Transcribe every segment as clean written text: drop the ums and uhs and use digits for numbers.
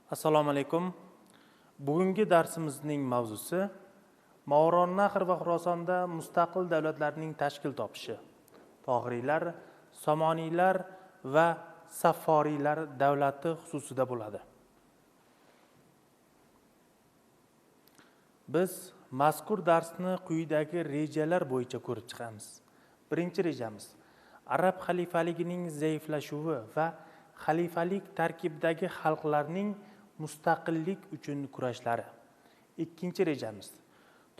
Assalomu alaykum. Bugungi darsimizning mavzusi Movarounnahr va Xurosonda mustaqil davlatlarning tashkil topishi. Tohiriylar, Somoniylar va Safforiylar davlati xususida bo'ladi. Biz mazkur darsni quyidagi rejalar bo'yicha ko'rib chiqamiz. Birinchi rejamiz Arab xalifaligining zaiflashuvi va xalifalik tarkibidagi xalqlarning mustaqillik uchun kurashlari. Ikkinchi rejamiz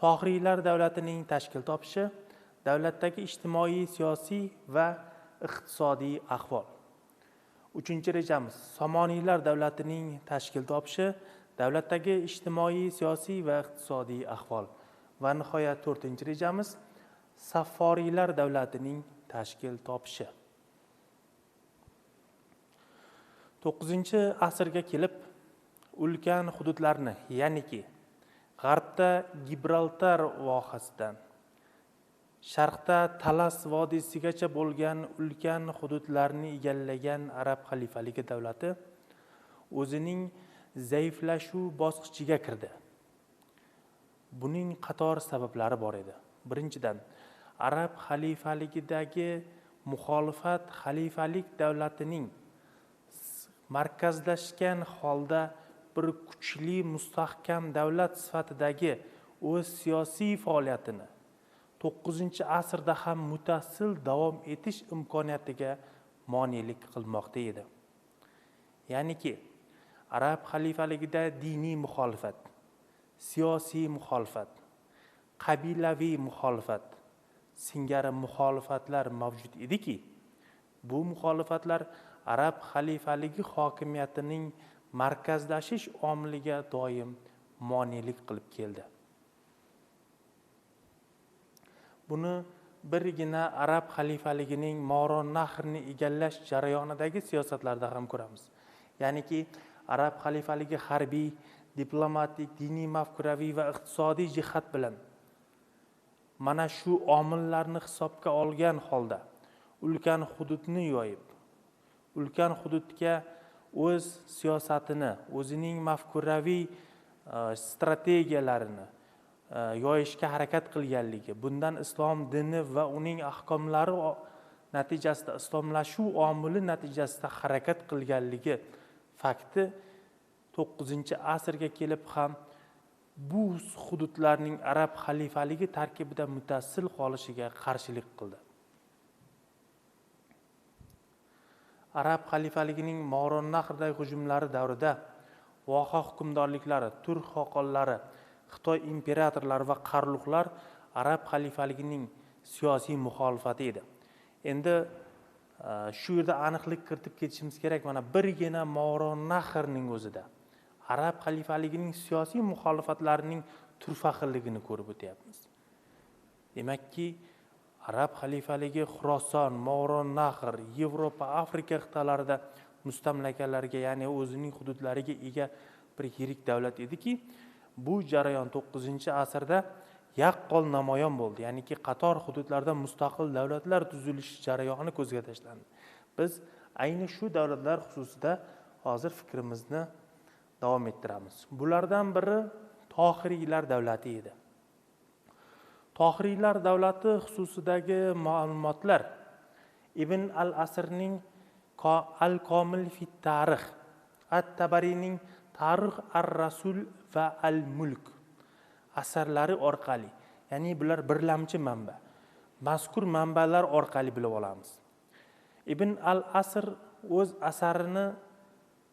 Tohiriylar davlatining tashkil topishi, davlatdagi ijtimoiy, siyosiy va iqtisodiy ahvol. Uchinchi rejamiz Somoniylar davlatining tashkil topishi, davlatdagi ijtimoiy, siyosiy va iqtisodiy ahvol. Va nihoyat to'rtinchi rejamiz Safforiylar davlatining tashkil topishi. 9-asrga kelib ulkan hududlarni, ya'niki g'arbda Gibraltar vohasidan sharqda Talas vodiysigacha bo'lgan ulkan hududlarni egallagan Arab xalifaligi davlati o'zining zaiflashuv bosqichiga kirdi. Buning qator sabablari bor edi. Birinchidan, Arab xalifaligidagi muxolifat xalifalik davlatining markazlashgan holda bir kuchli mustahkam davlat sifatidagi o'z siyosiy faoliyatini 9-asrda ham muttasil davom etish imkoniyatiga monelik qilmoqda edi. Ya'niki Arab xalifaligida diniy muxolifat, siyosiy muxolifat, qabilaviy muxolifat singari muxolifatlar mavjud ediki, bu muxolifatlar Arab xalifaligi hokimiyatining markazlashish omiliga doim monelik qilib keldi. Buni birgina Arab xalifaligining Movarounnahrni egallash jarayonidagi siyosatlarda ham ko'ramiz. Ya'niki Arab xalifaligi harbiy, diplomatik, diniy, mafkuraviy va iqtisodiy jihat bilan mana shu omillarni hisobga olgan holda ulkan hududni yoyib, ulkan hududga o'z siyosatini, o'zining mafkuraviy strategiyalarini yoyishga harakat qilganligi, bundan islom dini va uning ahkomlari natijasida, islomlashuv omili natijasida harakat qilganligi fakti 9-asrga kelib ham bu hududlarning Arab xalifaligi tarkibida muttasil qolishiga qarshilik qildi. Arab xalifaligining Movarounnahdagi hujumlari davrida voha hukmdorliklari, turk xoqonlari, Xitoy imperatorlari va qarluqlar Arab xalifaligining siyosiy muxolifati edi. Endi shu yerda aniqlik kiritib ketishimiz kerak. Mana birgina Movarounnahrning o'zida Arab xalifaligining siyosiy muxolifatlarining turfaqilligini ko'rib o'tyapmiz. Demakki, Arab xalifaligi Xuroson, Movarounnahr, Yevropa, Afrika qit'alarida mustamlakalarga, ya'ni o'zining hududlariga ega bir yirik davlat ediki, bu jarayon 9-asrda yaqqol namoyon bo'ldi. Ya'niki qator hududlarda mustaqil davlatlar tuzilish jarayoni ko'zga tashlandi. Biz ayni shu davlatlar xususida hozir fikrimizni davom ettiramiz. Bulardan biri Tohiriylar davlati edi. Tohiriylar davlati xususidagi ma'lumotlar Ibn al-Asrning Al-Komil fi tarix, At-Tabariyning Tarix ar-Rasul va Al-Mulk asarlari orqali, ya'ni bular birlamchi manba, mazkur manbalar orqali bilib olamiz. Ibn al-Asr o'z asarini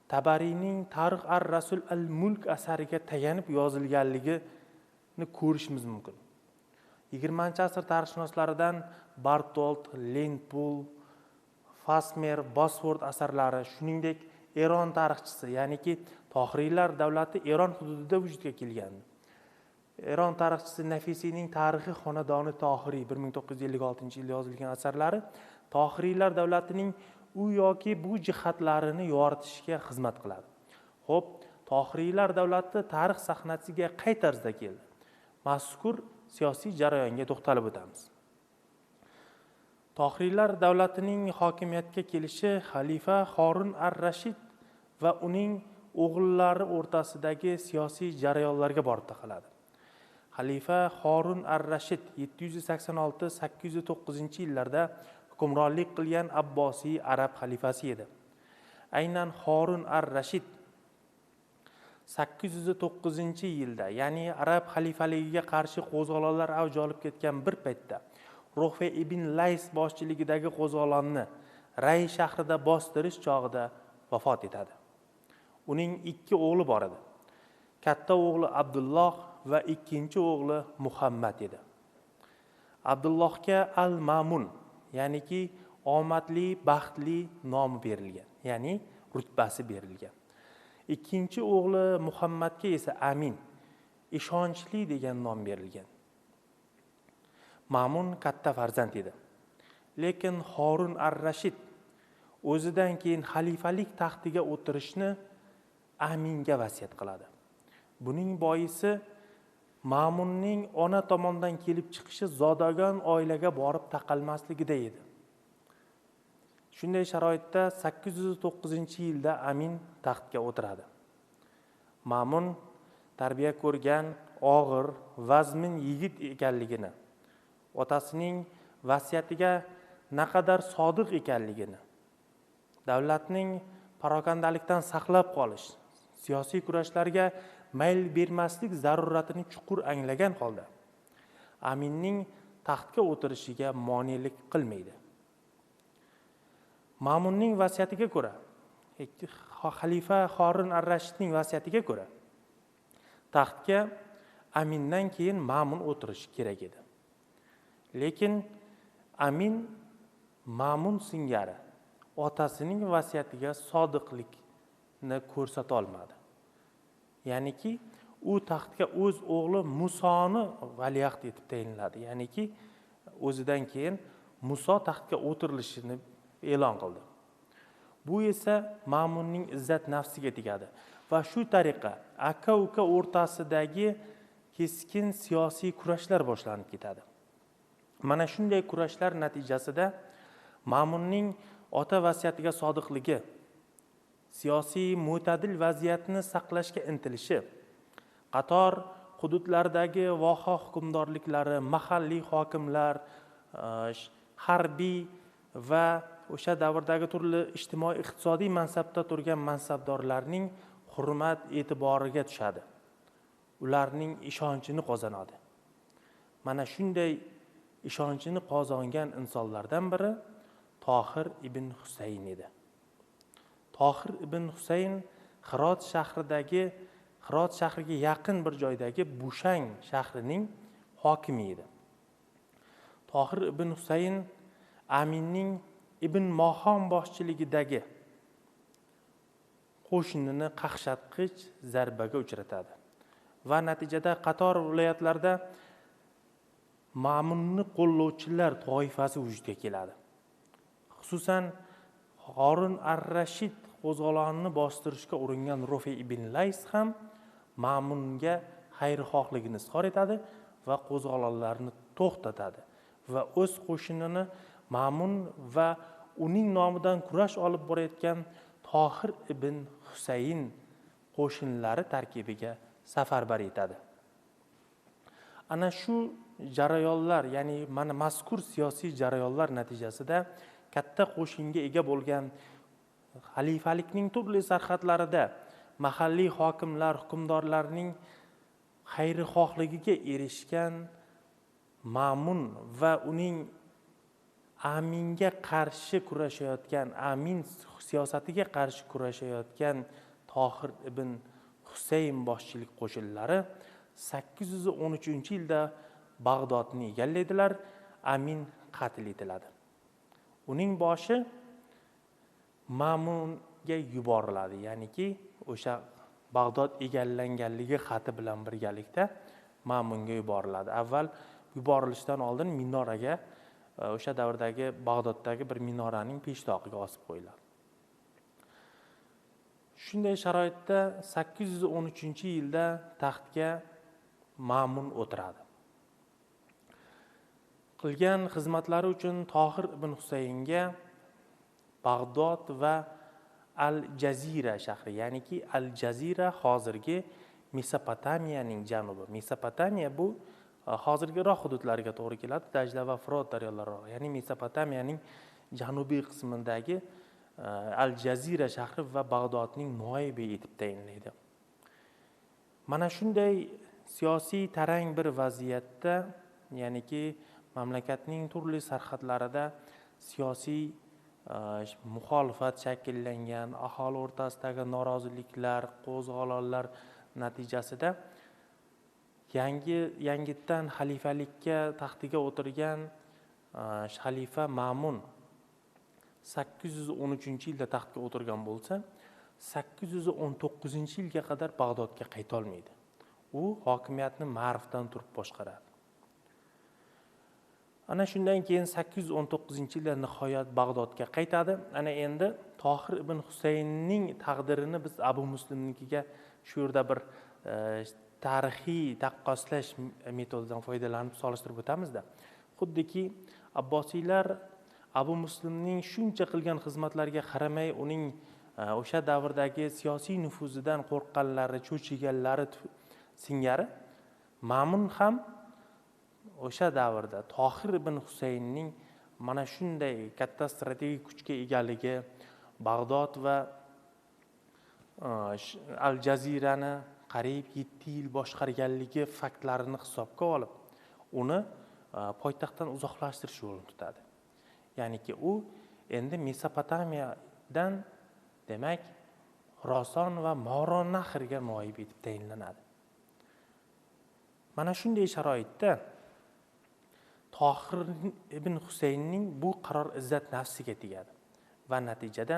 Tabariyning Tarix ar-Rasul Al-Mulk asariga tayanib yozilganligini ko'rishimiz mumkin. 20-asr tarixshunoslaridan Bartolt, Lendpul, Fasmer, Bosford asarlari, shuningdek Eron tarixchisi, ya'niki Tohiriylar davlati Eron hududida vujudga kelgan. Eron tarixchisi Nafisiyning Tarixi xonadoni Tohiriy 1956-yilda yozilgan asarlari Tohiriylar davlatining u yoki bu jihatlarini yoritishga xizmat qiladi. Xo'p, Tohiriylar davlati tarix sahnasiga qay tarzda keldi? Mazkur siyosiy jarayonga to'xtalib o'tamiz. Tohiriylar davlatining hokimiyatga kelishi xalifa Horun ar-Rashid va uning o'g'illari o'rtasidagi siyosiy jarayonlarga borib taqaladi. Xalifa Horun ar-Rashid 786-809 yillarda hukmronlik qilgan Abbosiy arab xalifasi edi. Aynan Horun ar-Rashid 809 yilda, ya'ni arab xalifaligiga qarshi qo'zg'olonlar avj olib ketgan bir paytda Rufe ibn Lays boshchiligidagi qo'zg'olonni Ray shahrida bostirish chog'ida vafot etadi. Uning 2 o'g'li bor edi. Katta o'g'li Abdulloh va ikkinchi o'g'li Muhammad edi. Abdullohga Al-Mamun, ya'niki omadli, baxtli nomi berilgan, ya'ni rutbasi berilgan. Ikkinchi o'g'li Muhammadga esa Amin, ishonchli degan nom berilgan. Mamun katta farzand edi. Lekin Horun ar-Rashid o'zidan keyin xalifalik taxtiga o'tirishni Aminga vasiyat qiladi. Buning boisi Mamunning ona tomonidan kelib chiqishi zodagon oilaga borib taqalmasligida edi. Shunday sharoitda 809-yilda Amin taxtga o'tiradi. Mamun tarbiya ko'rgan, og'ir, vazmin yigit ekanligini, otasining vasiyatiga naqadar sodiq ekanligini, davlatning parokandalikdan saqlab qolish, siyosiy kurashlarga mayl bermaslik zaruratini chuqur anglagan holda Aminning taxtga o'tirishiga monelik qilmaydi. Mamunning vasiyatiga ko'ra, xalifa Horun ar-Rashidning vasiyatiga ko'ra, taxtga Amindan keyin Mamun o'tirishi kerak edi. Lekin Amin Mamun singari otasining vasiyatiga sodiqlikni ko'rsata olmadi. Ya'niki u taxtga o'z o'g'li Musoni valiahd etib tayinladi. Ya'niki o'zidan keyin Muso taxtga o'tirilishini e'lon qildi. Bu esa Mamunning izzat nafsiga tegadi va shu tariqa aka-uka o'rtasidagi keskin siyosiy kurashlar boshlanib ketadi. Mana shunday kurashlar natijasida Mamunning ota vasiyatiga sodiqligi, siyosiy mo'tadil vaziyatni saqlashga intilishi, qator hududlardagi voha hukmdorliklari, mahalliy hokimlar, harbiy va o'sha davrdagi turli ijtimoiy iqtisodiy mansabda turgan mansabdorlarning hurmat e'tiboriga tushadi. Ularning ishonchini qozonadi. Mana shunday ishonchini qozongan insonlardan biri Tohir ibn Husayn edi. Tohir ibn Husayn Hirot shahriga yaqin bir joydagi Bushang shahrining hokimi edi. Tohir ibn Husayn Aminning ibn Mohon boshchiligidagi qo'shinini qaqshatqich zarbaga uchratadi va natijada qator viloyatlarda Mamunni qo'llovchilar toifasi vujudga keladi. Xususan Horun ar-Rashid qo'zg'olonni bostirishga uringan Rufe ibn Lays ham Mamunga xayrixohligini izhor etadi va qo'zg'olonlarni to'xtatadi va o'z qo'shinini Mamun va uning nomidan kurash olib borayotgan Tohir ibn Husayn qo'shinlari tarkibiga safarbar etadi. Ana shu jarayonlar, ya'ni mana mazkur siyosiy jarayonlar natijasida katta qo'shinga ega bo'lgan xalifalikning turli sarhadlarida mahalliy hokimlar, hukmdorlarning xayrixohligiga erishgan Mamun va uning Aminga qarshi kurashayotgan, Amin siyosatiga qarshi kurashayotgan Tohir ibn Husayn boshchilik qo'shinlari 813-yilda Bag'dodni egallaydilar. Amin qatl etiladi. Uning boshi Mamunga yuboriladi, ya'niki o'sha Bag'dod egallanganligi xati bilan birgalikda Mamunga yuboriladi. Avval yuborilishidan oldin minoraga, o'sha davrdagi Bag'doddagi bir minoraning peshtoqiga osib qo'yiladi. Shunday sharoitda 813-yilda taxtga Mamun o'tiradi. Qilgan xizmatlari uchun Tohir ibn Husaynga Bag'dod va Al-Jazira shahri, ya'niki Al-Jazira hozirgi Mesopotamiyaning janubi. Mesopotamiya bu hozirgi Iroq hududlariga to'g'ri keladi, Dajla va Frot daryolari, ya'ni Mesopotamiyaning janubiy qismidagi Al-Jazira shahri va Bag'dodning noibi etib tayinlaydi. Mana shunday siyosiy tarang bir vaziyatda, ya'niki mamlakatning turli sarhadlarida siyosiy muxolifat shakllangan, aholi o'rtasidagi noroziliklar, qo'zg'olonlar natijasida yangitdan xalifalikka taxtiga o'tirgan xalifa Ma'mun 813-yilda taxtga o'tirgan bo'lsa, 819-yilga qadar Bag'dodga qayta olmaydi. U hokimiyatni Ma'rifdan turib boshqaradi. Ana shundan keyin 819-yilda nihoyat Bag'dodga qaytadi. Ana endi Tohir ibn Husaynning taqdirini biz Abu Muslimnikiga shu yerda bir tarixiy taqqoslash metodidan foydalanib solishtirib o'tamizda. Xuddiki Abbosiylar Abu Muslimning shuncha qilgan xizmatlariga qaramay, uning o'sha davrdagi siyosiy nufuzidan qo'rqqanlari, cho'chiganlari singari Ma'mun ham o'sha davrda Tohir ibn Husaynning mana shunday katta strategik kuchga egaligi, Bag'dod va Al-Jazirani qariyb 7 yil boshqarganligi faktlarini hisobga olib, uni poytaxtdan uzoqlashtirish yo'lini tutadi. Ya'niki u endi Mesopotamiyadan, demak, Xorason va Moronnahrga noib etib tayinlanadi. Mana shunday sharoitda Tohir ibn Husaynning bu qaror izzat nafsiga tegadi va natijada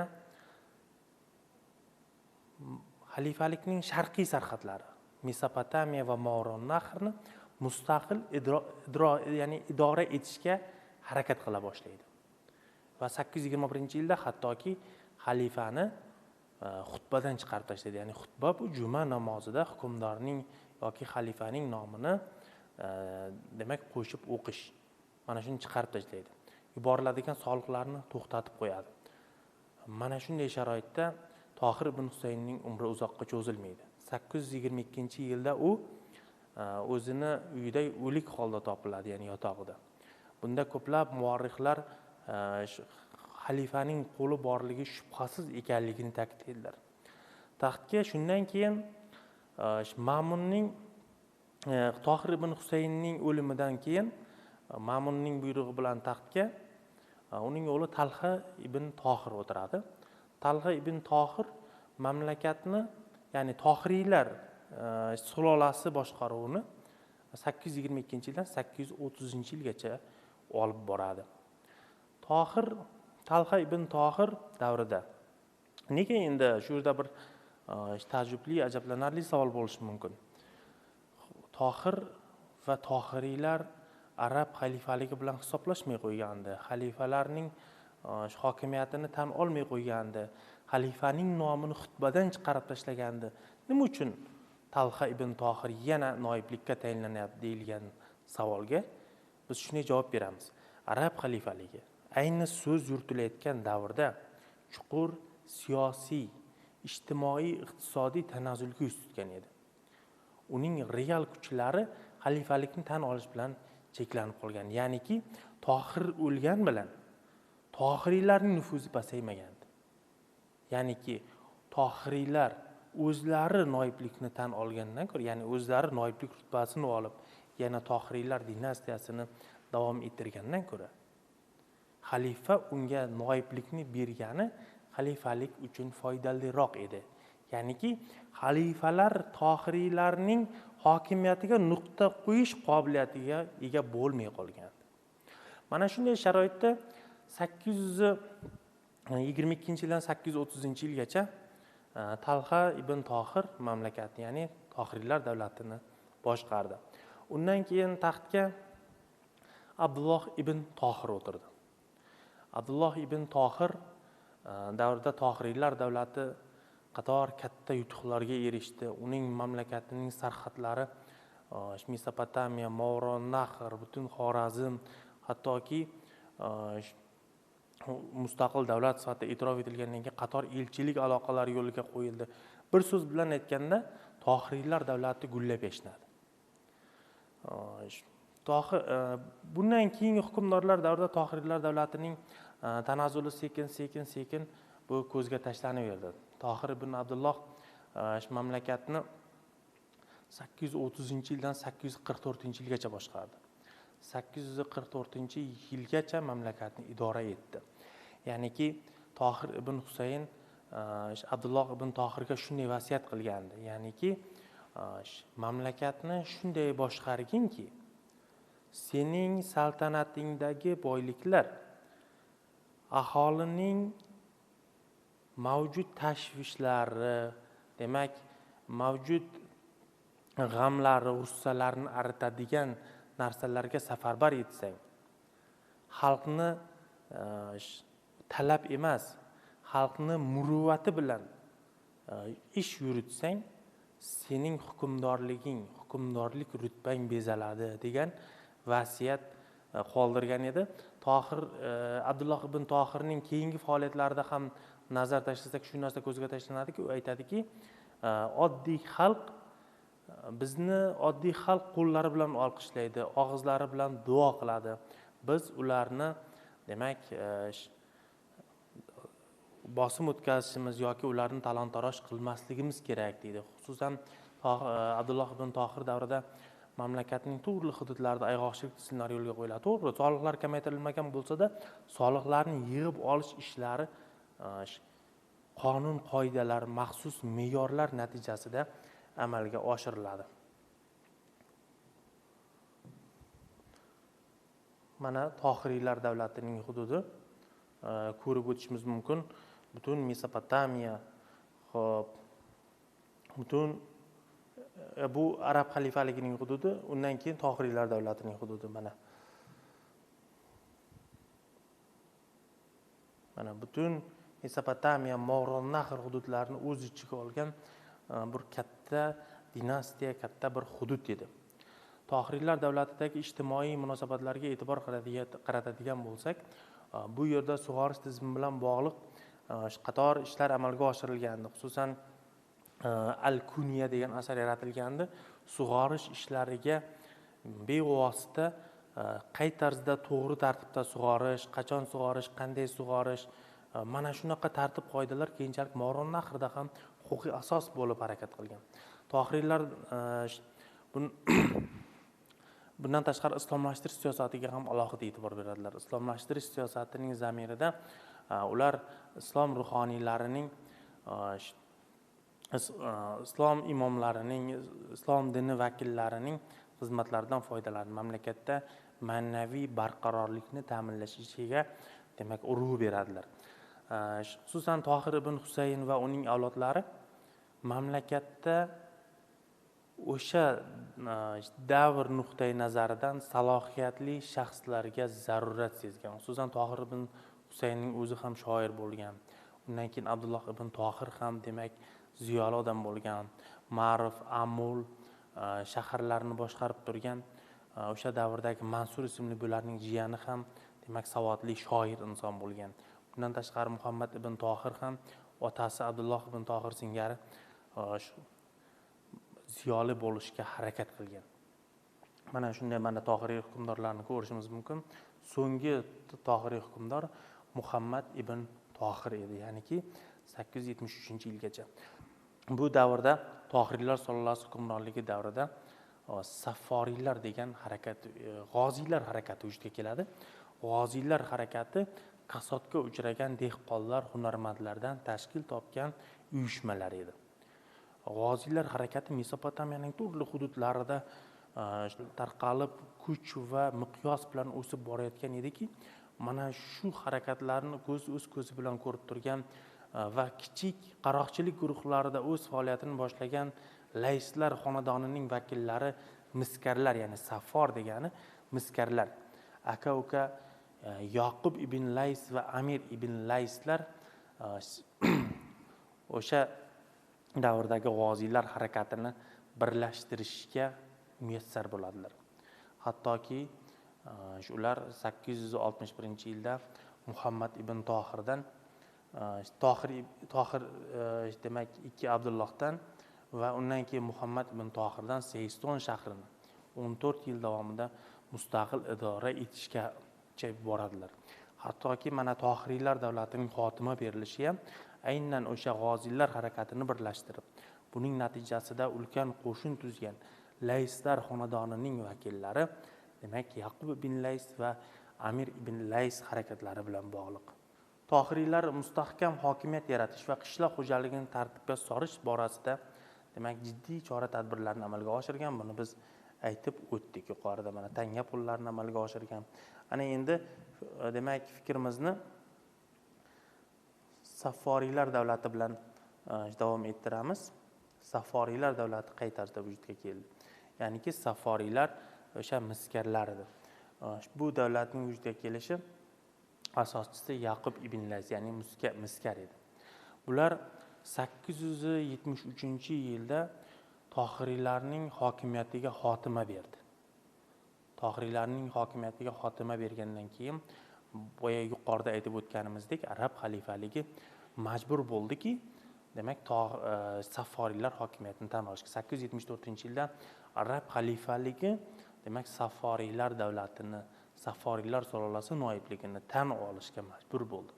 xalifalikning sharqiy sarhadlari Mesopotamiya va Moronnahrni mustaqil ya'ni idora etishga harakat qila boshlaydi. Va 821-yilda hattoki xalifani xutbadan chiqarib tashlaydi. Ya'ni xutba bu juma namozida hukmdorning yoki xalifaning nomini demak qo'shib o'qish. Mana shuni chiqarib tashlaydi. Yuboriladigan soliqlarni to'xtatib qo'yadi. Mana shunday sharoitda Tohir ibn Husaynning umri uzoqqa cho'zilmaydi. 822-yilda u o'zini uyida o'lik holda topiladi, ya'ni yotog'ida. Bunda ko'plab muarrixlar xalifaning qo'li borligi shubhasiz ekanligini ta'kidlaydilar. Taxtga shundan keyin Ma'munning Tohir ibn Husaynning o'limidan keyin Ma'munning buyrug'i bilan taxtga uning o'g'li Talha ibn Tohir o'tiradi. Talha ibn Tohir mamlakatni, ya'ni Tohiriylar sulolasi boshqaruvini 822-yildan 830-yilgacha olib boradi. Talha ibn Tohir davrida nega endi shu yerda bir tajribli, ajablanarli savol bo'lishi mumkin. Tohir va Tohiriylar arab xalifaligi bilan hisoblashmay qo'ygandi. Xalifalarning hokimiyatini tan olmay qo'ygandi. Xalifaning nomini xutbadan chiqarib tashlagandi. Nima uchun Talha ibn Tohir yana noiblikka tayinlanyapti deyilgan savolga biz shunday javob beramiz. Arab xalifaligi ayni so'z yuritilayotgan davrda chuqur siyosiy, ijtimoiy, iqtisodiy tanazzulga yuz tutgan edi. Uning real kuchlari xalifalikni tan olish bilan cheklanib qolgan. Ya'niki Tohir o'lgan bilan Tohiriylarning nufuzi pasaymagandi. Ya'niki Tohiriylar o'zlari noiblikni tan olgandan ko'ra, ya'ni o'zlari noiblik rutbasini olib, yana Tohiriylar dinastiyasini davom ettirgandan ko'ra, xalifa unga noiblikni bergani xalifalik uchun foydaliroq edi. Ya'niki xalifalar Tohiriylarning hokimiyatiga nuqta qo'yish qobiliyatiga ega bo'lmay qolgan. Mana shunday sharoitda 822-yildan 830-yilgacha Talha ibn Tohir mamlakatni, ya'ni Tohiriylar davlatini boshqardi. Undan keyin taxtga Abdulloh ibn Tohir o'tirdi. Abdulloh ibn Tohir davrida Tohiriylar davlati qator katta yutuqlarga erishdi. Uning mamlakatining sarhadlari Mesopotamiya, Moronnahr, butun Xorazm, hattoki mustaqil davlat sifatida e'tirof etilgandan keyin qator elchilik aloqalari yo'lga qo'yildi. Bir so'z bilan aytganda, Tohiriylar davlati gullab yashnadi. Bundan keyingi hukmdorlar davrida Tohiriylar davlatining tanazzuli sekin bu ko'zga tashlanaverdi. Tohir ibn Abdulloh mamlakatni 830-yildan 844-yilgacha boshqardi. 844-yilgacha mamlakatni idora etdi. Ya'niki Tohir ibn Husayn Abdulloh ibn Tohirga shunday vasiyat qilgandi. Ya'niki mamlakatni shunday boshqarginki, sening saltanatingdagi boyliklar aholining mavjud tashvishlari, demak, mavjud g'amlari, g'ussalarini aritadigan narsalarga safarbar etsang, xalqni talab emas, xalqni muruvvati bilan ish yuritsang, sening hukmdorlik rutbang bezaladi degan vasiyat qoldirgan edi. Abdulloh ibn Tohirning keyingi faoliyatlarida ham nazar tashlasak shu narsa ko'zga tashlanadiki, u aytadiki, bizni oddiy xalq qo'llari bilan olqishlaydi, og'izlari bilan duo qiladi. Biz ularni, demak, bosim o'tkazishimiz yoki ularni talon-taroj qilmasligimiz kerak deydi. Xususan Abdulloh ibn Tohir davrida mamlakatning turli hududlarida ayg'oqchilik tizimlari yo'lga qo'yiladi. To'g'ri, soliqlar kamaytirilmagan bo'lsa-da, soliqlarni yig'ib olish ishlari qonun qoidalar, maxsus me'yorlar natijasida amalga oshiriladi. Mana Tohiriylar davlatining hududi ko'rib o'tishimiz mumkin. Butun Mesopotamiya, butun bu Arab xalifaligining hududi, undan keyin Tohiriylar davlatining hududi mana butun Mesopotamiya, Moron-Nahr hududlarini o'z ichiga olgan bir katta dinastiya, katta bir hudud edi. Tohiriylar davlatidagi ijtimoiy munosabatlarga e'tibor qaratadigan bo'lsak, bu yerda sug'orish tizimi bilan bog'liq qator ishlar amalga oshirilgandi. Xususan Al-Kunya degan asar yaratilgandi. Sug'orish ishlariga bevosita qay tarzda to'g'ri tartibda sug'orish, qachon sug'orish, qanday sug'orish, mana shunaqa tartib qoidalar keyinchalik Moron-Nahrda ham huquqiy asos bo'lib harakat qilgan. Tohiriylar bundan tashqari islomlashtirish siyosatiga ham alohida e'tibor beradilar. Islomlashtirish siyosatining zamirida ular islom ruhoniylarining, islom imomlarining, islom dini vakillarining xizmatlaridan foydalanib, mamlakatda ma'naviy barqarorlikni ta'minlashiga, demak, urg'u beradilar. Xususan Tohir ibn Husayn va uning avlodlari mamlakatda o'sha davr nuqtai nazaridan salohiyatli shaxslarga zarurat sezgan. Xususan Tohir ibn Husaynning o'zi ham shoir bo'lgan. Undan keyin Abdulloh ibn Tohir ham, demak, ziyoli odam bo'lgan. Ma'rif, Amul shaharlarini boshqarib turgan o'sha davrdagi Mansur ismli bularning jiyani ham, demak, savodli shoir inson bo'lgan. Bundan tashqari Muhammad ibn Tohir ham otasi Abdulloh ibn Tohir singari ziyoli bo'lishga harakat qilgan. Mana shunday Tohiriy hukmdorlarni ko'rishimiz mumkin. So'nggi Tohiriy hukmdor Muhammad ibn Tohir edi, ya'niki 873-yilgacha. Bu davrda Tohiriylar sulolasi hukmronligi davrida Safforiylar degan harakat, g'oziylar harakati vujudga keladi. G'oziylar harakati kasodga uchragan dehqonlar, hunarmandlardan tashkil topgan uyushmalar edi. G'oziylar harakati Mesopotamiyaning turli hududlarida tarqalib, kuch va miqyos bilan o'sib borayotgan ediki, mana shu harakatlarni o'z ko'zi bilan ko'rib turgan va kichik qaroqchilik guruhlarida o'z faoliyatini boshlagan Layslar xonadonining vakillari miskarlar, ya'ni Saffor degani miskarlar, aka-uka Yoqub ibn Lays va Amir ibn Layslar o'sha davrdagi g'oziylar harakatini birlashtirishga muyassar bo'ladilar. Hattoki ular 861-yilda Muhammad ibn Tohirdan, Tohir demak 2 Abdullohdan va undan keyin Muhammad ibn Tohirdan Seyiston shahrini 14 yil davomida mustaqil idora etishgacha boradilar. Hattoki mana Tohiriylar davlatining xotima berilishi ham aynan o'sha g'oziylar harakatini birlashtirib, buning natijasida ulkan qo'shin tuzgan Layslar xonadonining vakillari, demak Yaqub ibn Lays va Amir ibn Lays harakatlari bilan bog'liq. Tohiriylar mustahkam hokimiyat yaratish va qishloq xo'jaligini tartibga solish borasida demak jiddiy chora-tadbirlarni amalga oshirgan. Buni biz aytib o'tdik yuqorida, mana tanga pullarni amalga oshirgan. Ana endi demak fikrimizni Saforiylar davlati bilan davom ettiramiz. Saforiylar davlati qay tarzda vujudga keldi? Ya'niki Saforiylar o'sha miskarlar edi. Bu davlatning vujudga kelishi asoschisi Yaqub ibn Lays, ya'ni miskar edi. Bular 873-yilda Tohiriylarning hokimiyatiga xotima berdi. Tohiriylarning hokimiyatiga xotima bergandan keyin boya yuqorida aytib o'tganimizdek arab xalifaligi majbur bo'ldiki, demak Saforiylar hokimiyatini tan olishga 874-yilda arab xalifaligi demak Saforiylar davlatini, Saforiylar sulolasi noibligini tan olishga majbur bo'ldi.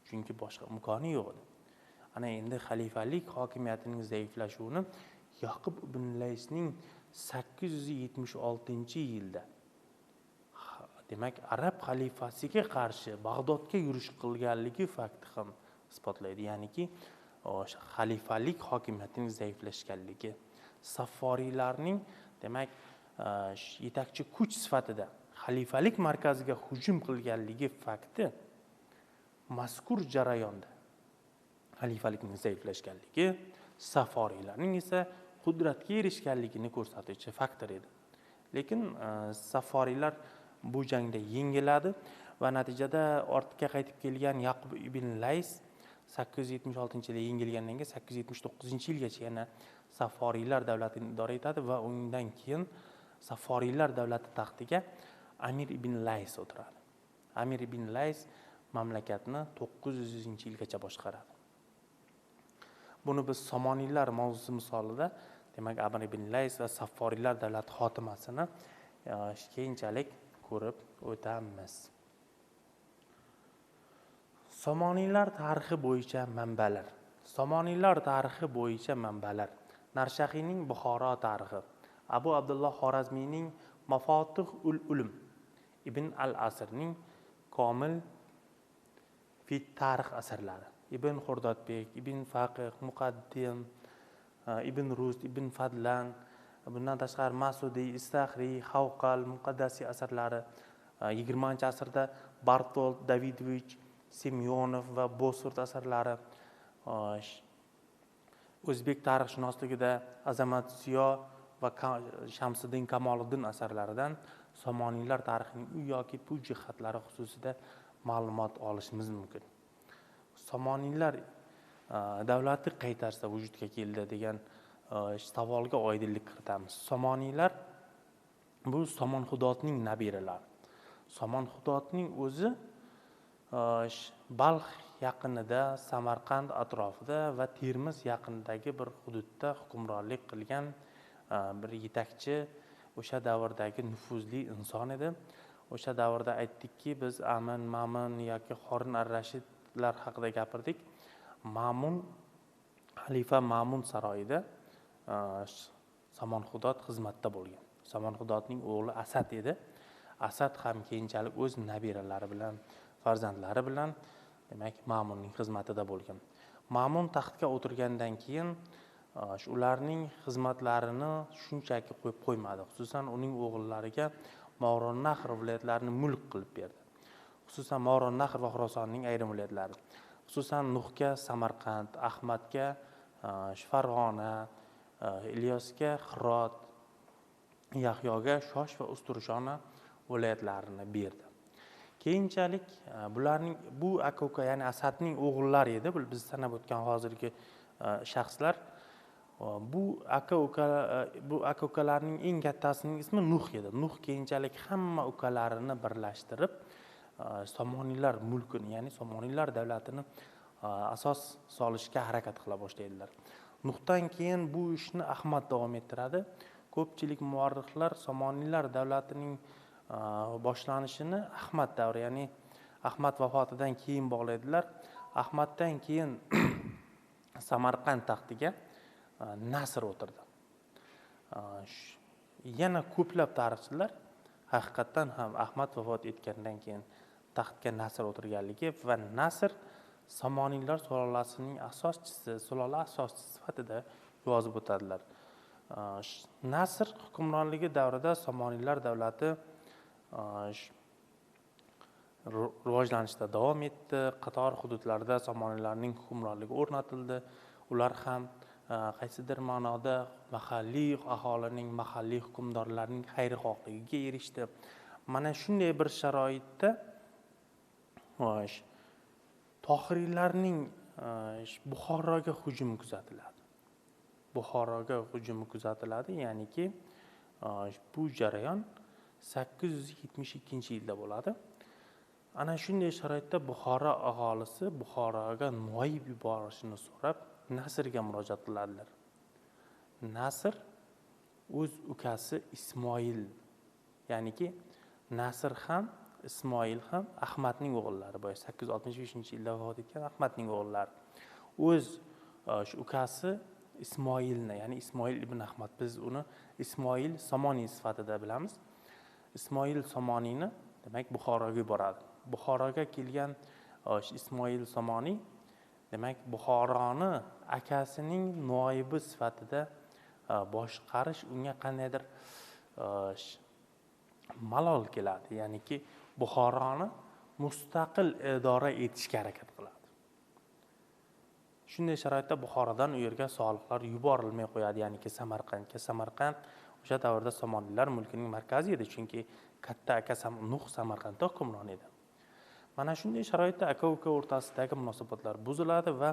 Chunki boshqa imkoni yo'q edi. Ana endi xalifalik hokimiyatining zaiflashuvini Yaqub ibn Laysning 876-yilda demak arab xalifasiga qarshi Bag'dodga yurish qilganligi fakti ham isbotlaydi. Ya'niki xalifalik hokimiyatining zaiflashganligi, Saforiylarning demak yetakchi kuch sifatida xalifalik markaziga hujum qilganligi fakti mazkur jarayonda xalifalikning zaiflashganligi, Saforiylarning esa qudratga erishganligini ko'rsatuvchi faktor edi. Lekin Saforiylar bu jangda yengiladi va natijada ortga qaytib kelgan Yaqub ibn Lays 876-yilda yengilgandan keyin 879-yilgacha yana Saforiylar davlatini idora etadi va undan keyin Saforiylar davlati taxtiga Amir ibn Lays o'tiradi. Amir ibn Lays mamlakatni 900-yilgacha boshqaradi. Buni biz Somoniylar mavzusi misolida demak Amir ibn Lays va Saforiylar davlati xotimasini keyinchalik ko'rib o'tamiz. Somoniylar tarixi bo'yicha manbalar. Somoniylar tarixi bo'yicha manbalar. Narshaxiyning Buxoro tarixi, Abu Abdulloh Xorazmiyning Mafatih-ul Ulum, Ibn al-Asrning Komil fi tarix asarlari, Ibn Xurdodbek, Ibn Faqih, Muqaddim, Ibn Rusd, Ibn Fadlan, bundan tashqari Masudi, Istaxriy, Xavqal, Muqaddasi asarlari, 20-asrda Bartold, Davidovich, Semyonov va Bosford asarlari, o'zbek tarixshunosligida Azamat Ziyo va Shamsiddin Kamoliddin asarlaridan Somoniylar tarixining u yoki bu jihatlari xususida ma'lumot olishimiz mumkin. Somoniylar davlati qay tarzda vujudga keldi degan savolga oydinlik kiritamiz. Somoniylar bu Somonxudodning nabiralari. Somonxudodning o'zi Balx yaqinida, Samarqand atrofida va Termiz yaqinidagi bir hududda hukmronlik qilgan bir yetakchi, o'sha davrdagi nufuzli inson edi. O'sha davrda aytdikki, biz Amin, Mamun yoki Harun ar-Rashidlar haqida gapirdik. Xalifa Mamun saroyida Somonxudod xizmatda bo'lgan. Somonxudodning o'g'li Asad edi. Asad ham keyinchalik o'z nabiralari bilan, farzandlari bilan demak Mamunning xizmatida bo'lgan. Mamun taxtga o'tirgandan keyin ularning xizmatlarini shunchaki qo'yib qo'ymadi. Xususan uning o'g'illariga Moron-Nahr viloyatlarini mulk qilib berdi. Xususan Moron-Nahr va Xorasonning ayrim viloyatlari. Xususan Nuhga Samarqand, Ahmadga Farg'ona, Ilyosga Hirot, Yahyoga Shosh va Usturshona viloyatlarini berdi. Keyinchalik bularning bu aka-uka, ya'ni Asadning o'g'illari edi. Biz sanab o'tgan hozirgi shaxslar. Bu aka-ukalarning eng kattasining ismi Nuh edi. Nuh keyinchalik hamma ukalarini birlashtirib Somoniylar mulkini, ya'ni Somoniylar davlatini asos solishga harakat qila boshlaydilar. Nuhdan keyin bu ishni Ahmad davom ettiradi. Ko'pchilik muarrixlar Somoniylar davlatining boshlanishini Ahmad davri, ya'ni Ahmad vafotidan keyin bog'laydilar. Ahmaddan keyin Samarqand taxtiga Nasr o'tirdi. Yana ko'plab tarixchilar haqiqatan ham Ahmad vafot etgandan keyin taxtga Nasr o'tirganligi va Nasr Somoniylar sulolasining sulola asoschisi sifatida yozib o'tadilar. Nasr hukmronligi davrida Somoniylar davlati rivojlanishda davom etdi. Qator hududlarda Somoniylarning hukmronligi o'rnatildi. Ular ham qaysidir ma'noda mahalliy aholining, mahalliy hukmdorlarning xayrixohligiga erishdi. Mana shunday bir sharoitda Tohiriylarning Buxoroga hujumi kuzatiladi. Ya'niki bu jarayon 872-yilda bo'ladi. Ana shunday sharoitda Buxoro aholisi Buxoroga noyib yuborishini so'rab Nasrga murojaat qiladilar. Nasr o'z ukasi Ismoil, ya'niki Nasr ham Ismoil ham Ahmadning o'g'illari, boya 865-yilda vafot etgan Ahmadning o'g'illari. O'z ukasi Ismoilni, ya'ni Ismoil ibn Ahmad, biz uni Ismoil Somoniy sifatida bilamiz. Ismoil Somoniyni demak Buxoroga yuboradi. Buxoroga kelgan Ismoil Somoniy demak Buxoroni akasining noibi sifatida boshqarish unga qandaydir malol keladi. Ya'niki Buxoroni mustaqil idora etishga harakat qiladi. Shunday sharoitda Buxorodan u yerga soliqlar yuborilmay qo'yadi, ya'niki Samarqandga. Samarqand o'sha davrda Somoniylar mulkining markazi edi, chunki katta aka Nuh Samarqandda hukmron edi. Mana shunday sharoitda aka-uka o'rtasidagi munosabatlar buziladi va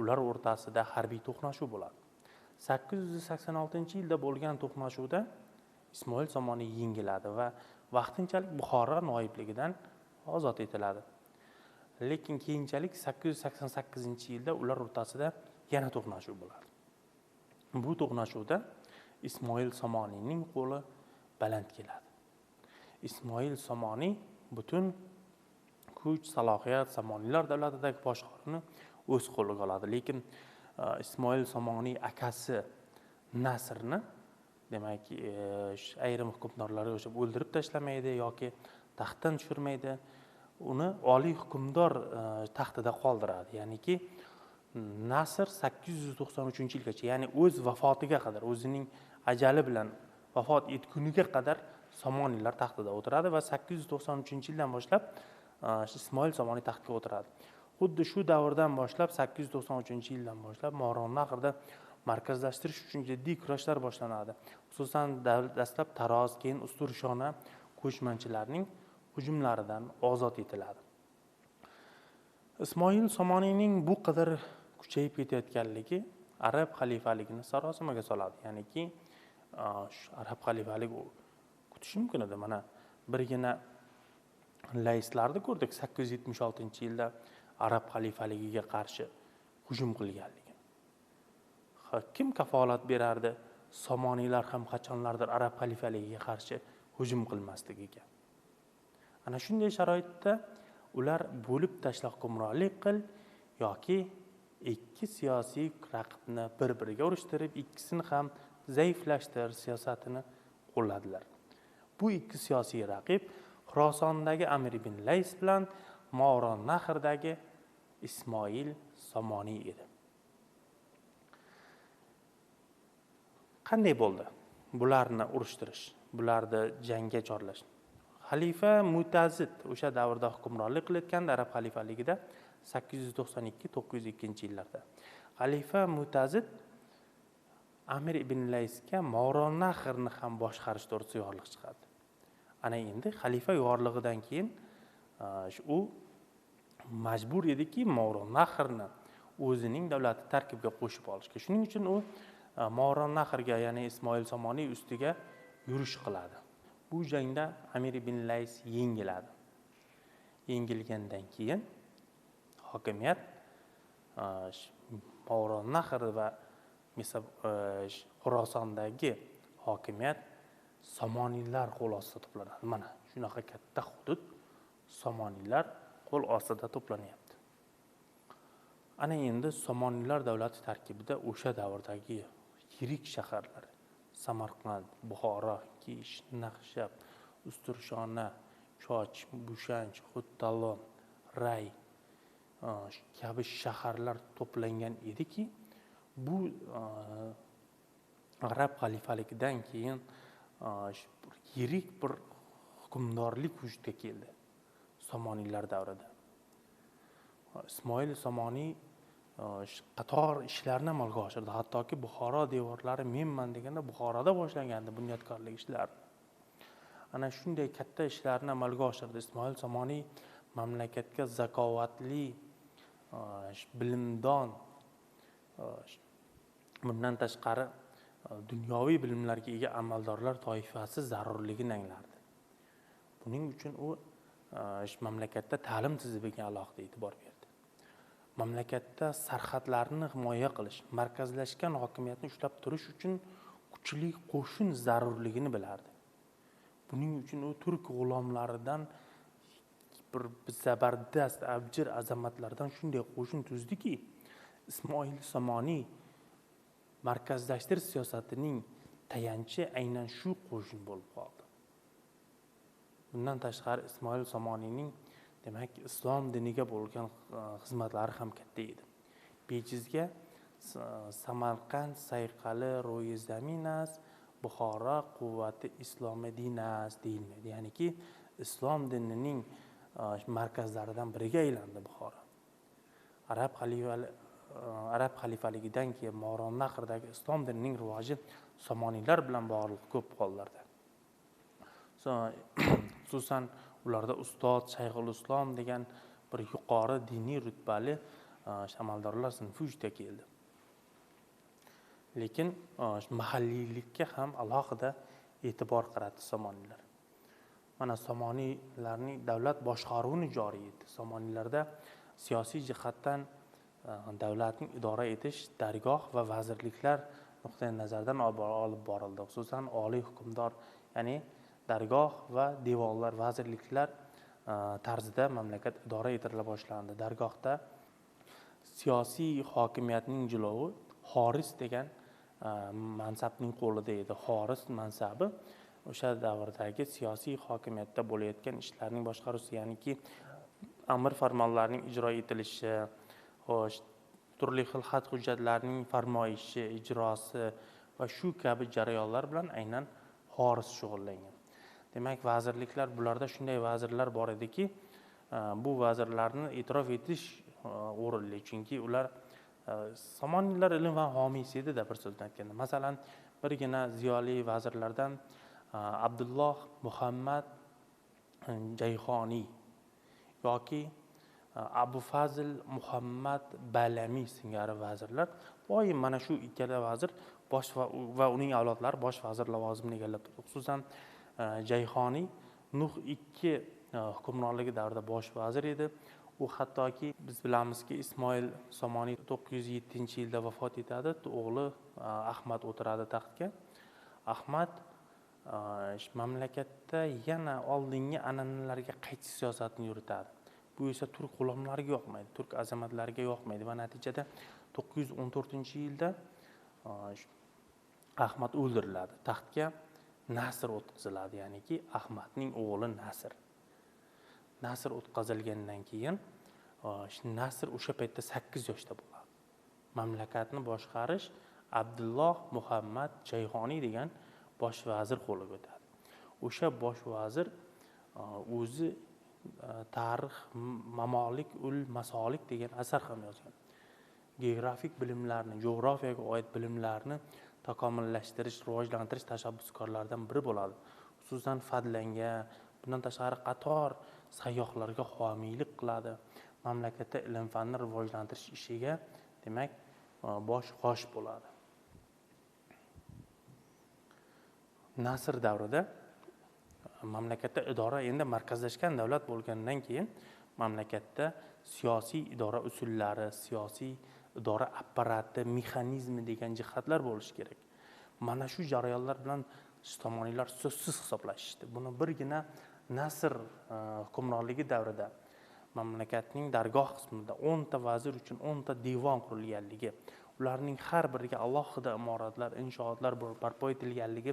ular o'rtasida harbiy to'qnashuv bo'ladi. 886-yilda bo'lgan to'qnashuvda Ismoil Somoniy yengiladi va vaqtinchalik Buxoro noibligidan ozod etiladi. Lekin keyinchalik 888-yilda ular o'rtasida yana to'qnashuv bo'ladi. Bu to'qnashuvda Ismoil Somoniyning qo'li baland keladi. Ismoil Somoniy butun kuch, salohiyat Somoniylar davlatidagi boshqaruvni o'z qo'liga oladi. Lekin Ismoil Somoniy akasi Nasrni demak ayrim hukmdorlar o'ldirib tashlamaydi yoki taxtdan tushirmaydi. Uni oliy hukmdor taxtida qoldiradi. Ya'niki Nasr 893-yilgacha, ya'ni o'z vafotiga qadar, o'zining ajali bilan vafot etguniga qadar Somoniylar taxtida o'tiradi va 893-yildan boshlab Ismoil Somoniy taxtga o'tiradi. Xuddi shu davrdan boshlab 893-yildan boshlab Moronnahrda markazlashtirish uchun jiddiy kurashlar boshlanadi. Xususan dastlab Taroz, keyin Usturshona ko'chmanchilarning hujumlaridan ozod etiladi. Ismoil Somoniyning bu qadar kuchayib ketayotganligi arab xalifaligini sarosimaga soladi. Ya'niki arab xalifaligi kutish mumkin edi. Mana birgina layslarni ko'rdik 876-yilda arab xalifaligiga qarshi hujum qilganligini. Kim kafolat berardi Somoniylar ham qachonlardir arab xalifaligiga qarshi hujum qilmasligiga? Ana shunday sharoitda ular bo'lib tashla hukmronlik qil yoki ikki siyosiy raqibni bir-biriga urishtirib, ikkisini ham zaiflashtirish siyosatini qo'lladilar. Bu ikki siyosiy raqib Xorasondagi Amir ibn Lays bilan Moronnahdagi Ismoil Somoniy edi. Qanday bo'ldi bularni urishtirish, bularni jangga chorlash? Xalifa Mu'tazid o'sha davrda hukmronlik qilayotgan arab xalifaligida 892-902-yillarda. Xalifa Mu'tazid Amir ibn Laysga Moronnahrni ham boshqarish to'g'risida yorliq chiqadi. Ana endi xalifa yorlig'idan keyin u majbur ediki Moronnahrni o'zining davlati tarkibiga qo'shib olishga. Shuning uchun u Moronnahrga, ya'ni Ismoil Somoniy ustiga yurish qiladi. Bu jangda Amir ibn Lays yengiladi. yengilgandan keyin hokimiyat Movarounnahr va Xorasondagi hokimiyat Somoniylar qo'l ostida to'planadi. Mana shunaqa katta hudud Somoniylar qo'l ostida to'planyapti. Ana endi Somoniylar davlati tarkibida o'sha davrdagi yirik shaharlar Samarqand, Buxoro, Kish, Naqshab, Usturshona, Choch, Bushanch, Xuttalon, Ray kabi shaharlar to'plangan ediki, bu arab xalifaligidan keyin yirik bir hukmdorlik vujudga keldi Somoniylar davrida. Ismoil Somoniy qator ishlarni amalga oshirdi. Hattoki Buxoro devorlari menman deganda Buxoroda boshlangandi bunyodkorlik ishlari. Ana shunday katta ishlarni amalga oshirdi. Ismoil Somoniy mamlakatga zakovatli, bilimdon, bundan tashqari dunyoviy bilimlarga ega amaldorlar toifasi zarurligini anglardi. Buning uchun u mamlakatda ta'lim tizimiga alohida e'tibor berdi. Mamlakatda sarhadlarni himoya qilish, markazlashgan hokimiyatni ushlab turish uchun kuchli qo'shin zarurligini bilardi. Buning uchun u turk g'ulomlaridan bir zabardast, abjir azamatlardan shunday qo'shin tuzdiki, Ismoil Somoniy markazlashtirish siyosatining tayanchi aynan shu qo'shin bo'lib qoldi. Bundan tashqari Ismoil Somoniyning demak islom diniga bo'lgan xizmatlari ham katta edi. Bejizga Samarqand sayqali ro'yi zaminas, Buxoro quvvati islomi dinas deyilmaydi. Ya'niki islom dinining markazlaridan biriga aylandi Buxoro. Arab xalifaligidan keyin Movarounnahdagi islom dinining rivoji Somoniylar bilan bog'liq ko'p hollarda. Xususan ularda ustod, shayxul islom degan bir yuqori diniy rutbali amaldorlar sinfi vujudga keldi. Lekin mahalliylikka ham alohida e'tibor qaratdi Somoniylar. Mana Somoniylarning davlat boshqaruvini joriy etdi. Somoniylarda siyosiy jihatdan davlatning idora etish dargoh va vazirliklar nuqtai nazaridan olib borildi. Xususan oliy hukmdor, ya'ni dargoh va devorlar, vazirliklar tarzida mamlakat idora etila boshlandi. Dargohda siyosiy hokimiyatning jilovi Xoris degan mansabning qo'lida edi. Xoris mansabi o'sha davrdagi siyosiy hokimiyatda bo'layotgan ishlarning boshqaruvi, ya'niki amr farmonlarning ijro etilishi, turli xil xat hujjatlarning farmoyishi, ijrosi va shu kabi jarayonlar bilan aynan Xoris shug'ullangan. Demak, vazirliklar, bularda shunday vazirlar bor ediki, bu vazirlarni e'tirof etish o'rinli, chunki ular Somoniylar ilm va homiysi edi-da, bir so'zdan aytganda. Masalan, birgina ziyoli vazirlardan Abdulloh Muhammad Jayxoniy yoki Abu Fazl Muhammad Balami singari vazirlar doim mana shu ikkala vazir bosh va uning avlodlari bosh vazir lavozimini egallab turdi. Xususan Jayxoniy Nuh 2 hukmronligi davrida bosh vazir edi. U hattoki biz bilamizki, Ismoil Somoniy 907-yilda vafot etadi. O'g'li Ahmad o'tiradi taxtga. Ahmad mamlakatda yana oldingi an'analarga qaytish siyosatini yuritadi. Bu esa turk g'ulomlariga yoqmaydi, turk azamatlariga yoqmaydi va natijada 914-yilda Ahmad o'ldiriladi. Taxtga Nasr o'tkaziladi, ya'niki Ahmadning o'g'li Nasr. Nasr o'tkazilgandan keyin Nasr o'sha paytda 8 yoshda bo'ladi. Mamlakatni boshqarish Abdulloh Muhammad Jayxoniy degan bosh vazir qo'liga o'tadi. O'sha bosh vazir o'zi tarix Mamolik ul Masolik degan asar ham yozgan. Geografik bilimlarni, geografiyaga oid bilimlarni takomillashtirish, rivojlantirish tashabbuskorlaridan biri bo'ladi. Xususan Fadlanga, bundan tashqari qator sayyohlarga homiylik qiladi. Mamlakatda ilm-fanni rivojlantirish ishiga, demak, bosh g'osh bo'ladi. Nasr davrida mamlakatda idora endi markazlashgan davlat bo'lgandan keyin mamlakatda siyosiy idora usullari, siyosiy idora apparati, mexanizmi degan jihatlar bo'lishi kerak. Mana shu jarayonlar bilan tomonlar so'zsiz hisoblashishdi. Buni birgina Nasr hukmronligi davrida mamlakatning dargoh qismida 10 ta vazir uchun 10 ta devon qurilganligi, ularning har biriga alohida imoratlar, inshootlar barpo etilganligi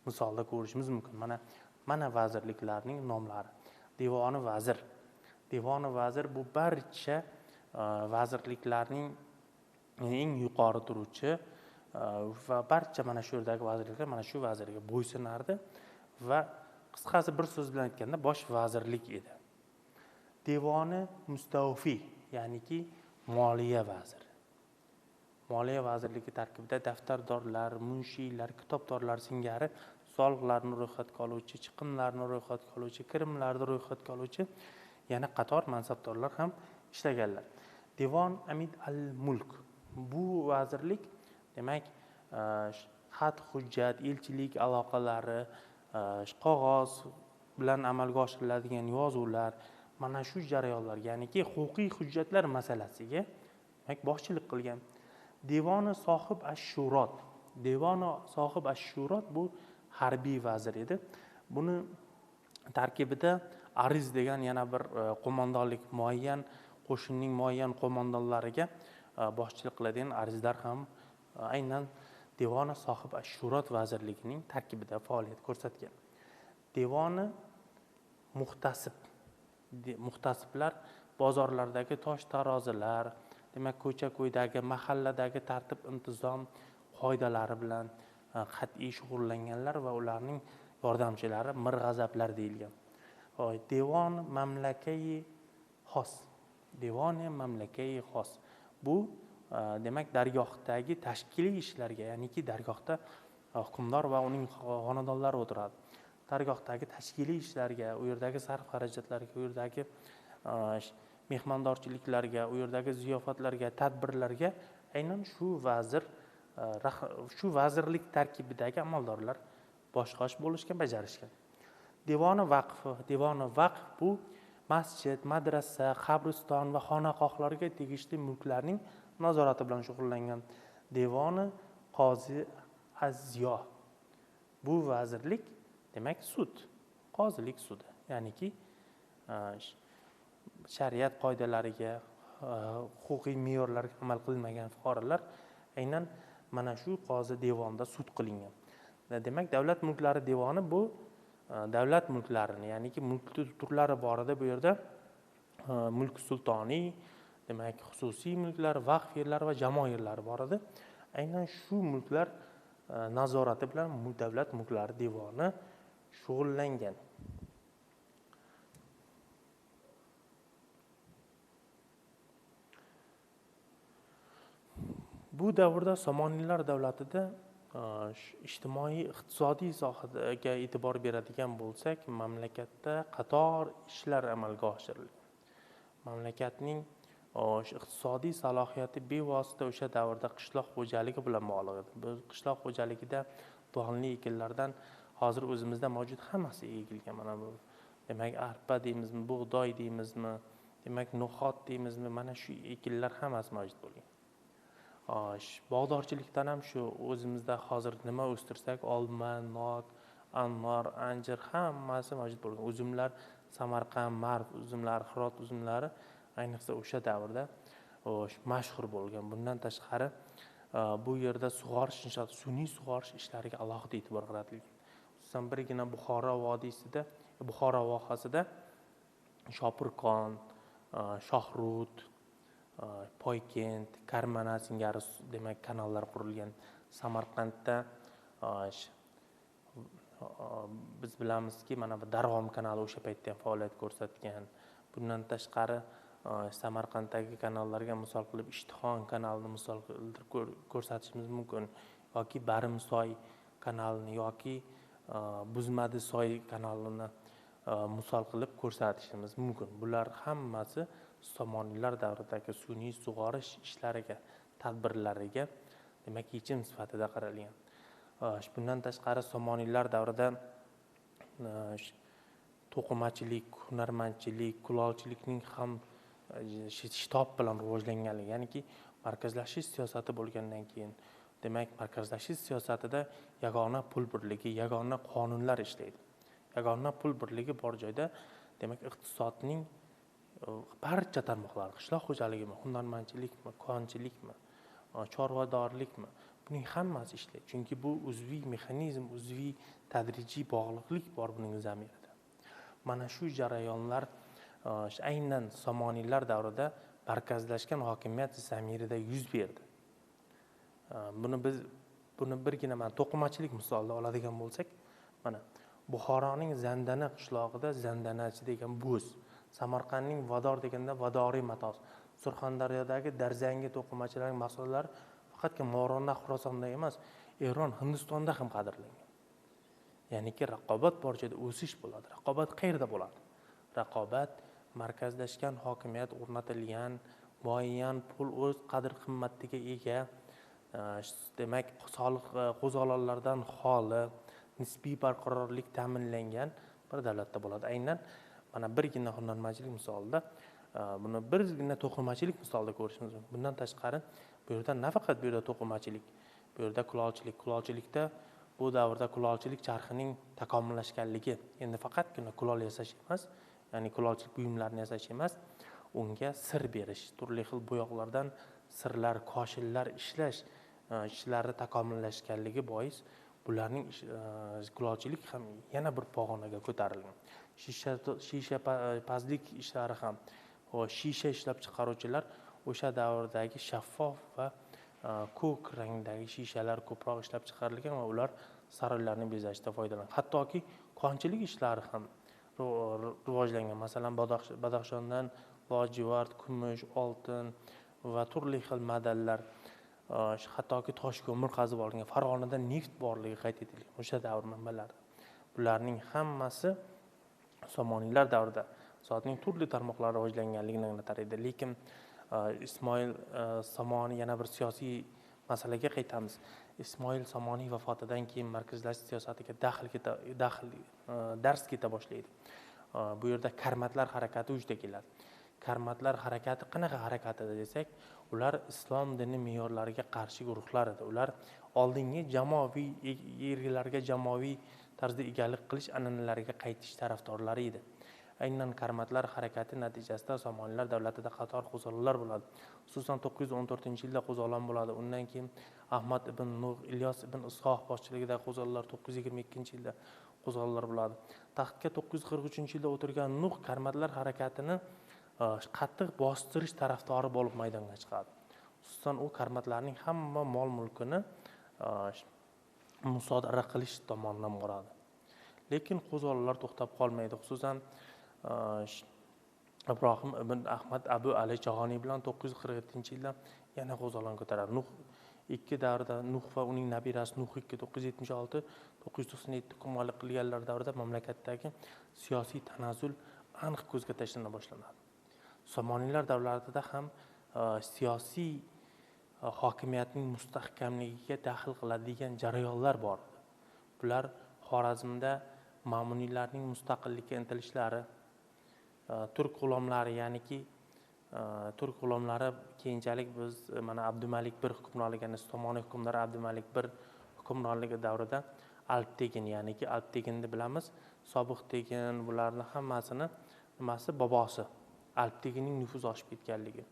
misolda ko'rishimiz mumkin. Mana vazirliklarning nomlari. Devoni vazir bu barcha vazirliklarning eng yuqori turuvchi va barcha mana shu yerdagi vazirliklar mana shu vazirga bo'ysunardi va qisqasi bir so'z bilan aytganda bosh vazirlik edi. Devoni Mustawfi, ya'niki moliya vaziri. Moliya vazirligi tarkibida daftardorlar, munshiylar, kitobdorlar singari soliqlarni ro'yxatga oluvchi, chiqimlarni ro'yxatga oluvchi, kirimlarni ro'yxatga oluvchi yana qator mansabdorlar ham ishlaganlar. Devon Amid al-Mulk. Bu vazirlik demak xat, hujjat, elchilik aloqalari, qog'oz bilan amalga oshiriladigan yozuvlar, mana shu jarayonlar, ya'niki huquqiy hujjatlar masalasiga demak boshchilik qilgan. Devoni sohib ash-shurot bu harbiy vazir edi. Buni tarkibida ariz degan yana bir qo'mondonlik muayyan qo'shinning muayyan qo'mondonlariga boshchilik qiladigan arizlar ham aynan Devoni sohib ash-shurot vazirligining tarkibida faoliyat ko'rsatgan. Devoni muhtasiblar bozorlardagi tosh tarozilar, demak ko'cha-ko'ydagi, mahalladagi tartib intizom qoidalari bilan qat'iy shug'ullanganlar va ularning yordamchilari mirg'azablar deyilgan. Devoni mamlakai xos. Bu demak dargohdagi tashkiliy ishlarga, ya'niki dargohda hukmdor va uning xonadonlari o'tiradi. Dargohdagi tashkiliy ishlarga, u yerdagi sarf xarajatlarga, u yerdagi mehmondorchiliklarga, u yerdagi ziyofatlarga, tadbirlarga aynan shu vazirlik tarkibidagi amaldorlar bosh bo'lishgan, bajarishgan. Devoni vaqf bu masjid, madrasa, qabriston va xonaqohlarga tegishli mulklarning nazorati bilan shug'ullangan. Devoni qozi azyo. Bu vazirlik demak qozilik sudi, ya'niki shariat qoidalariga, huquqiy me'yorlarga amal qilmagan fuqarolar aynan mana shu qozi devonda sud qilingan. Demak, davlat mulklari devoni bu davlat mulklarini, ya'niki mulk turlari bor edi bu yerda. Mulk sultoniy, demak xususiy mulklar, vaqf yerlari va jamoat yerlari bor edi. Aynan shu mulklar nazorati bilan davlat mulklari devoni shug'ullangan. Bu davrda Somoniylar davlatida ijtimoiy iqtisodiy sohaga e'tibor beradigan bo'lsak, mamlakatda qator ishlar amalga oshirilgan. Mamlakatning iqtisodiy salohiyati bevosita o'sha davrda qishloq xo'jaligi bilan bog'liq edi. Bu qishloq xo'jaligida donli ekinlardan hozir o'zimizda mavjud hammasi ekilgan. Mana bu demak arpa deymizmi, bug'doy deymizmi, demak no'xat deymizmi, mana shu ekinlar hammasi mavjud bo'lgan. Bog'dorchilikdan ham shu o'zimizda hozir nima o'stirsak, olma, nok, anor, anjir hammasi mavjud bo'lgan. Uzumlar, Samarqand, Marv uzumlari, Hirot uzumlari ayniqsa o'sha davrda mashhur bo'lgan. Bundan tashqari bu yerda sug'orish inshoot, sun'iy sug'orish ishlariga alohida e'tibor qaratilgan. Xususan birgina Buxoro vohasida Shopirqon, Shohrut, Poykent, Karmana singari demak kanallar qurilgan. Samarqandda biz bilamizki, mana bu Darg'om kanali o'sha paytda ham faoliyat ko'rsatgan. Bundan tashqari Samarqanddagi kanallarga misol qilib Ishtixon kanalini misol qilib ko'rsatishimiz mumkin, yoki Barimsoy kanalini yoki Buzmadisoy kanalini misol qilib ko'rsatishimiz mumkin. Bular hammasi Somoniylar davridagi sun'iy sug'orish ishlariga, tadbirlariga demak yechim sifatida qaralgan. Bundan tashqari Somoniylar davrida to'qimachilik, hunarmandchilik, kulolchilikning ham shitob bilan rivojlanganligi, ya'niki markazlashish siyosati bo'lgandan keyin, demak, markazlashish siyosatida yagona pul birligi, yagona qonunlar ishlaydi. Yagona pul birligi bor joyda, demak, iqtisodning barcha tarmoqlari, qishloq xo'jaligimi, hunarmandchilikmi, konchilikmi, chorvadorlikmi, buning hammasi ishlaydi. Chunki bu uzviy mexanizm, uzviy tadrijiy bog'liqlik bor buning zamirida. Mana shu jarayonlar aynan Somoniylar davrida markazlashgan hokimiyat zamirida yuz berdi. Buni birgina mana to'qimachilik misolida oladigan bo'lsak, mana Buxoroning Zandana qishlog'ida Zandanachi degan bo'z, Samarqandning Vador deganda Vadoriy matos, Surxondaryodagi Darzangi to'qimachilarning mahsulotlari faqatki Moronda, Xurosonda emas, Eron, Hindistonda ham qadrlangan. Ya'niki raqobat bor joyda o'sish bo'ladi. Raqobat qayerda bo'ladi? Raqobat markazlashgan hokimiyat o'rnatilgan, muayyan pul o'z qadr-qimmatiga ega, demak, soliq qo'zg'olonlardan xoli, nisbiy barqarorlik ta'minlangan bir davlatda bo'ladi. Aynan mana birgina hunarmandchilik misolida, buni birgina to'qimachilik misolida ko'rishimiz mumkin. Bundan tashqari, bu yerda nafaqat bu yerda to'qimachilik, bu yerda kulolchilikda bu davrda kulolchilik charxining takomillashganligi, endi faqatgina kulol yasash emas, ya'ni kulolchilik buyumlarini yasash emas, unga sir berish, turli xil bo'yoqlardan sirlar, koshillar ishlash ishlari takomillashganligi bois bularning kulolchilik ham yana bir pog'onaga ko'tarilgan. Shisha pazlik ishlari ham, shisha ishlab chiqaruvchilar o'sha davrdagi shaffof va ko'k rangdagi shishalar ko'proq ishlab chiqarilgan va ular saroylarni bezashda foydalangan. Hattoki konchilik ishlari ham rivojlangan. Masalan, Badaxshondan lojivard, kumush, oltin va turli xil medallar, hattoki tosh ko'mir qazib olingan, Farg'onada neft borligi qayd etilgan o'sha davr manbalarida. Bularning hammasi Somoniylar davrida iqtisodning turli tarmoqlari rivojlanganligini anglatar edi. Lekin Ismoil Somoniy, yana bir siyosiy masalaga qaytamiz. Ismoil Somoniy vafotidan keyin markazlashish siyosatiga dars keta boshlaydi. Bu yerda karmatlar harakati vujudga keladi. Karmatlar harakati qanaqa harakati desak, ular islom dini me'yorlariga qarshi guruhlar edi. Ular oldingi jamoaviy ergilarga jamoaviy tarzda egalik qilish an'analariga qaytish tarafdorlari edi. Aynan karmatlar harakati natijasida Somoniylar davlatida qator qo'zg'olonlar bo'ladi. Xususan 914-yilda qo'zg'olon bo'ladi. Undan keyin Ahmad ibn Nuh, Ilyos ibn Ishoq boshchiligida qo'zg'olonlar, 922-yilda qo'zg'olonlar bo'ladi. Taxtga 943-yilda o'tirgan Nuh karmatlar harakatini qattiq bostirish tarafdori bo'lib maydonga chiqadi. Xususan u karmatlarning hamma mol-mulkini musodara qilish tomonidan boradi. Lekin qo'zg'olonlar to'xtab qolmaydi. Xususan Ibrohim ibn Ahmad Abu Ali Jahoniy bilan 947-yilda yana qo'zg'olon ko'taradi. Nuh ikki davrida Nuh va uning nabirasi Nuh 976-997 hukmronlik qilganlar davrida mamlakatdagi siyosiy tanazzul aniq ko'zga tashlana boshlanadi. Somoniylar davlatida ham siyosiy hokimiyatning mustahkamligiga daxl qiladigan jarayonlar bor. Bular Xorazmda Ma'muniylarning mustaqillikka intilishlari, turk g'ulomlari, ya'niki turk g'ulomlari keyinchalik biz mana Abdumalik I hukmronligini, Somoniy hukmdori Abdumalik I hukmronligi davrida Alptegin, ya'niki Alpteginni bilamiz. Sobiq Tegin, bularning hammasini bobosi Alpteginning nufuzi oshib ketganligi.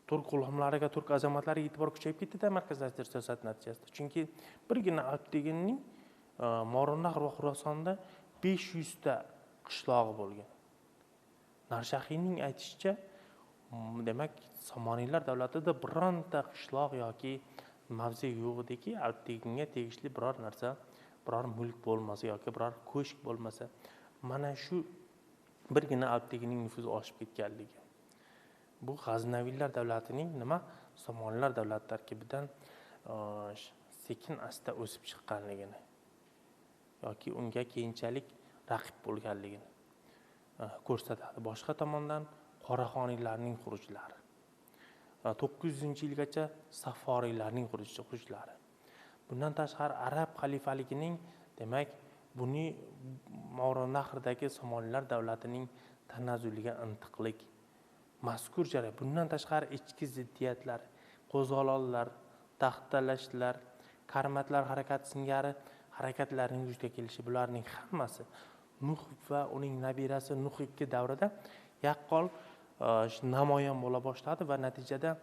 Turk g'ulomlariga, turk azamatlariga e'tibor kuchayib ketdi-da markazlashtirish siyosati natijasida. Chunki birgina Alpteginning Moronnahr va Xurosonda 500 ta qishlog'i bo'lgan. Narshahiyning aytishicha, demak, Somoniylar davlatida bironta qishloq yoki mavze yo'q ediki, Alpteginga tegishli biror narsa, biror mulk bo'lmasa yoki biror ko'shk bo'lmasa, mana shu birgina Alpteginning nufuzi oshib ketganligi. Bu G'aznaviylar davlatining Somoniylar davlati tarkibidan sekin asta o'sib chiqqanligini yoki unga keyinchalik raqib bo'lganligini ko'rsatadi. Boshqa tomondan Qoraxoniylarning xurujlari, 900-yilgacha Saforiylarning xurujlari. Bundan tashqari arab xalifaligining, demak, buni Movarounahrdagi Somoniylar davlatining tanazzuliga intiqlik. Mazkur jarayon bundan tashqari ichki ziddiyatlar, qo'zg'olonlar, taxtalashlar, karmatlar harakati singari harakatlarning vujudga kelishi, bularning hammasi Nuh va uning nabirasi Nuh 2 davrida yaqqol namoyon bo'la boshladi va natijada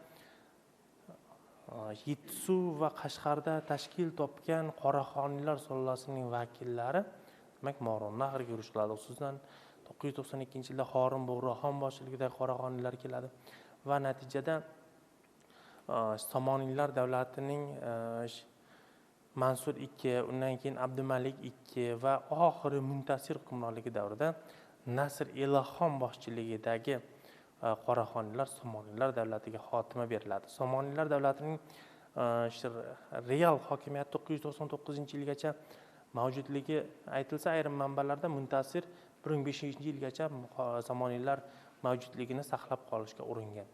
Yettisu va Qashqarda tashkil topgan Qoraxoniylar sulolasining vakillari demak Movarounnahrga yurish qiladi. Xususan 992-yilda Xorim Bo'g'roxon boshchiligidagi Qoraxoniylar keladi va natijada Somoniylar davlatining Mansur 2, undan keyin Abdumalik 2 va oxiri Muntasir hukmronligi davrida Nasr Elahxon boshchiligidagi Qoraxoniylar Somoniylar davlatiga xotima beriladi. Somoniylar davlatining real hokimiyati 999-yilgacha mavjudligi aytilsa, ayrim manbalarda Muntasir 1005-yilgacha Somoniylar mavjudligini saqlab qolishga uringan.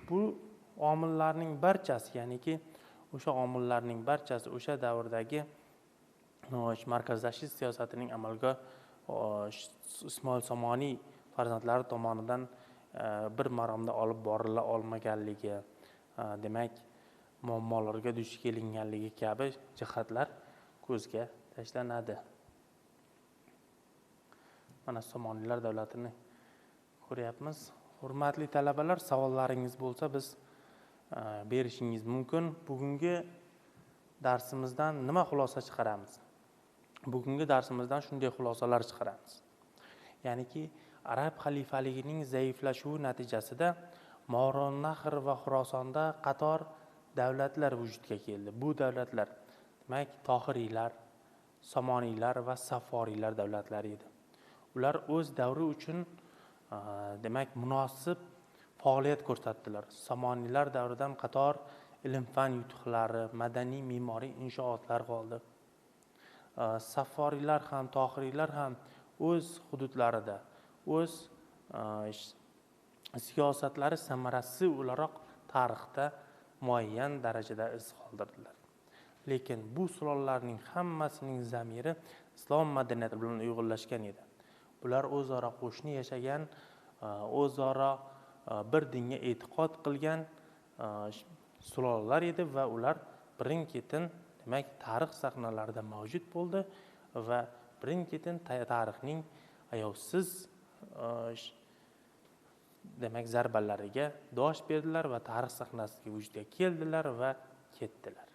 Bu omillarning barchasi, ya'niki o'sha omillarning barchasi o'sha davrdagi markazlashish siyosatining amalga Ismoil Somoniy farzandlari tomonidan bir maromda olib borila olmaganligi, demak muammolarga duch kelinganligi kabi jihatlar ko'zga tashlanadi. Mana Somoniylar davlatini ko'ryapmiz. Hurmatli talabalar, savollaringiz bo'lsa biz berishingiz mumkin. Bugungi darsimizdan nima xulosa chiqaramiz? Bugungi darsimizdan shunday xulosalar chiqaramiz. Ya'niki Arab xalifaligining zaiflashuvi natijasida Movarounnahr va Xurosonda qator davlatlar vujudga keldi. Bu davlatlar demak Tohiriylar, Somoniylar va Saforiylar davlatlari edi. Ular o'z davri uchun demak munosib faoliyat ko'rsatdilar. Somoniylar davridan qator ilm-fan yutuqlari, madaniy me'moriy inshootlar qoldi. Saforiylar ham, Tohiriylar ham o'z hududlarida o'z siyosatlari samarasi o'laroq tarixda muayyan darajada iz qoldirdilar. Lekin bu sulolalarning hammasining zamiri islom madaniyati bilan uyg'unlashgan edi. Bular o'zaro qo'shni yashagan, o'zaro bir dinga e'tiqod qilgan sulolalar edi va ular birin-ketin demak tarix sahnalarida mavjud bo'ldi va birin-ketin tarixning ayovsiz demak zarbalariga dosh berdilar va tarix sahnasiga vujudga keldilar va ketdilar.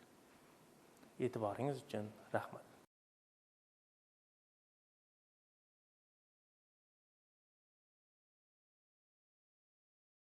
E'tiboringiz uchun rahmat.